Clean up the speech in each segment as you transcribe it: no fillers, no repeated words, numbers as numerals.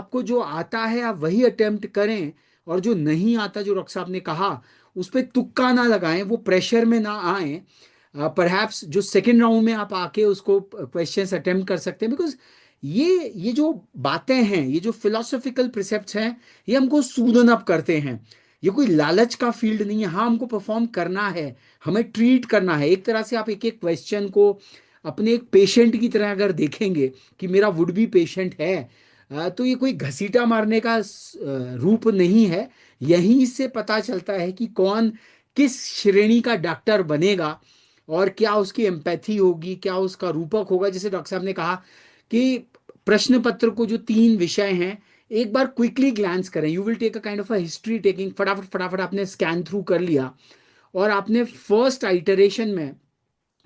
आपको जो आता है आप वही अटेम्प्ट करें, और जो नहीं आता, जो डॉक्टर साहब ने कहा, उस पर तुक्का ना लगाएं, वो प्रेशर में ना आए। परहैप्स जो सेकेंड राउंड में आप आके उसको क्वेश्चंस अटेम्प्ट कर सकते हैं, बिकॉज ये जो बातें हैं, ये जो फिलोसॉफिकल प्रिसेप्ट्स हैं, ये हमको सूदन अप करते हैं। ये कोई लालच का फील्ड नहीं है। हाँ, हमको परफॉर्म करना है, हमें ट्रीट करना है। एक तरह से आप एक एक क्वेश्चन को अपने एक पेशेंट की तरह अगर देखेंगे कि मेरा वुड बी पेशेंट है, तो ये कोई घसीटा मारने का रूप नहीं है। यहीं से पता चलता है कि कौन किस श्रेणी का डॉक्टर बनेगा, और क्या उसकी एम्पैथी होगी, क्या उसका रूपक होगा। जैसे डॉक्टर साहब ने कहा कि प्रश्न पत्र को जो 3 विषय हैं, एक बार क्विकली ग्लांस करें। You will take a kind of a history taking, फटाफट फटाफट आपने स्कैन थ्रू कर लिया, और आपने फर्स्ट आइटरेशन में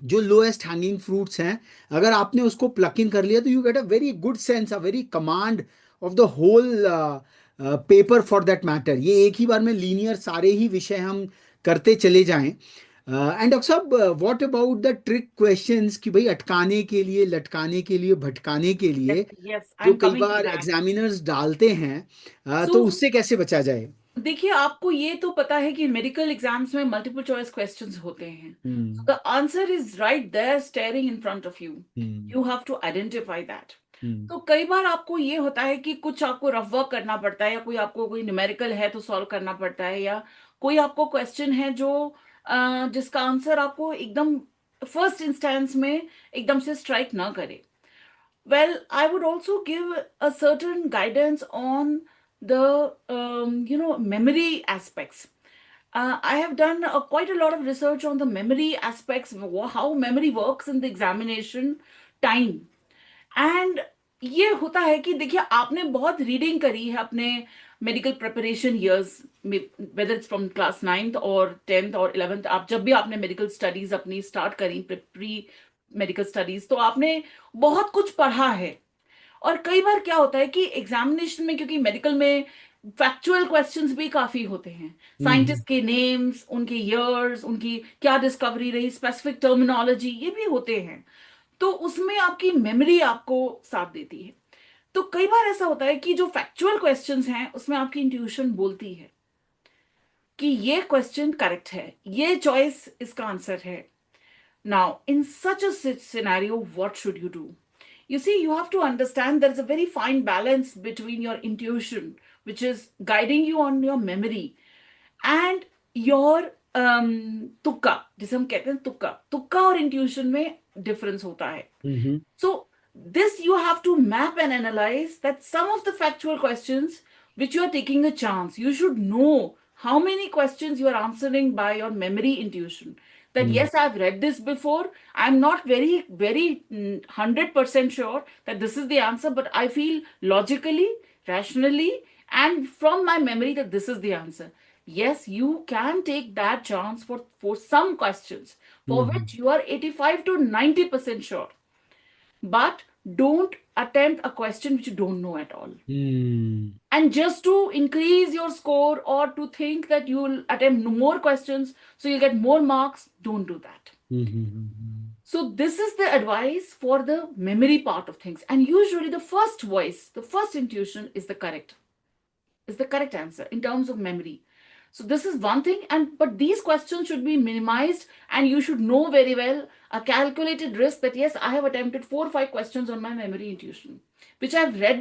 जो लोएस्ट हैंगिंग फ्रूट्स हैं, अगर आपने उसको प्लक इन कर लिया, तो you get a very good sense, a very command of the whole paper for that matter. ये एक ही बार में लीनियर सारे ही विषय हम करते चले जाएं। एंड डॉक्टर साहब, what about the trick questions, कि भाई अटकाने के लिए, लटकाने के लिए, भटकाने के Yes, लिए yes, जो I'm कई coming to bar that. Examiners डालते हैं, तो So, उससे कैसे बचा जाए? देखिए, आपको ये तो पता है कि मेडिकल एग्जाम्स में मल्टीपल चॉइस क्वेश्चंस होते हैं. हम्म। So the answer is right there staring in front of you. Hmm. You have to identify that. हम्म। तो कई बार आपको ये होता है कि कुछ आपको रफ वर्क करना पड़ता है, या कोई आपको कोई न्यूमेरिकल है तो सॉल्व करना पड़ता है, या कोई आपको क्वेश्चन है जो जिसका आंसर आपको एकदम फर्स्ट इंस्टेंस में एकदम से स्ट्राइक ना करे. Well, I would also give a certain guidance on the memory aspects. I have done quite a lot of research on the memory aspects, how memory works in the examination time. And ये होता है कि देखिए, आपने बहुत reading करी है अपने मेडिकल प्रिपरेशन ईयर्स में, whether it's from class 9th और 10th और 11th. आप जब भी आपने मेडिकल स्टडीज अपनी स्टार्ट करी, प्री मेडिकल स्टडीज, तो आपने बहुत कुछ पढ़ा है. और कई बार क्या होता है कि एग्जामिनेशन में, क्योंकि मेडिकल में फैक्चुअल क्वेश्चंस भी काफी होते हैं, हम्म। साइंटिस्ट के नेम्स, उनके ईयर्स, उनकी क्या डिस्कवरी रही, स्पेसिफिक टर्मिनोलॉजी, ये भी होते हैं. तो उसमें आपकी मेमोरी आपको साथ देती है. तो कई बार ऐसा होता है कि जो फैक्चुअल क्वेश्चंस हैं उसमें आपकी इंट्यूशन बोलती है कि ये क्वेश्चन करेक्ट है, ये चॉइस इसका आंसर है. Now in such a scenario, what should you do? You see, you have to understand there is a very fine balance between your intuition, which is guiding you on your memory, and your तुक्का, जिसे हम कहते हैं तुक्का. तुक्का और intuition में difference होता है. हम्म। So this you have to map and analyze that some of the factual questions which you are taking a chance, you should know how many questions you are answering by your memory intuition. That hmm. yes, I've read this before. I'm not very 100% sure that this is the answer, but I feel logically, rationally, and from my memory that this is the answer. Yes, you can take that chance for some questions for hmm. which you are 85 to 90% sure, but don't attempt a question which you don't know at all. Hmm. And just to increase your score, or to think that you'll attempt more questions so you'll get more marks, don't do that. Hmm. So, this is the advice for the memory part of things. And usually, the first voice, the first intuition is the correct answer in terms of memory. So this is one thing, and but these questions should be minimized, and you should know very well a calculated risk that yes, I have attempted 4 or 5 questions on my memory intuition, which I've read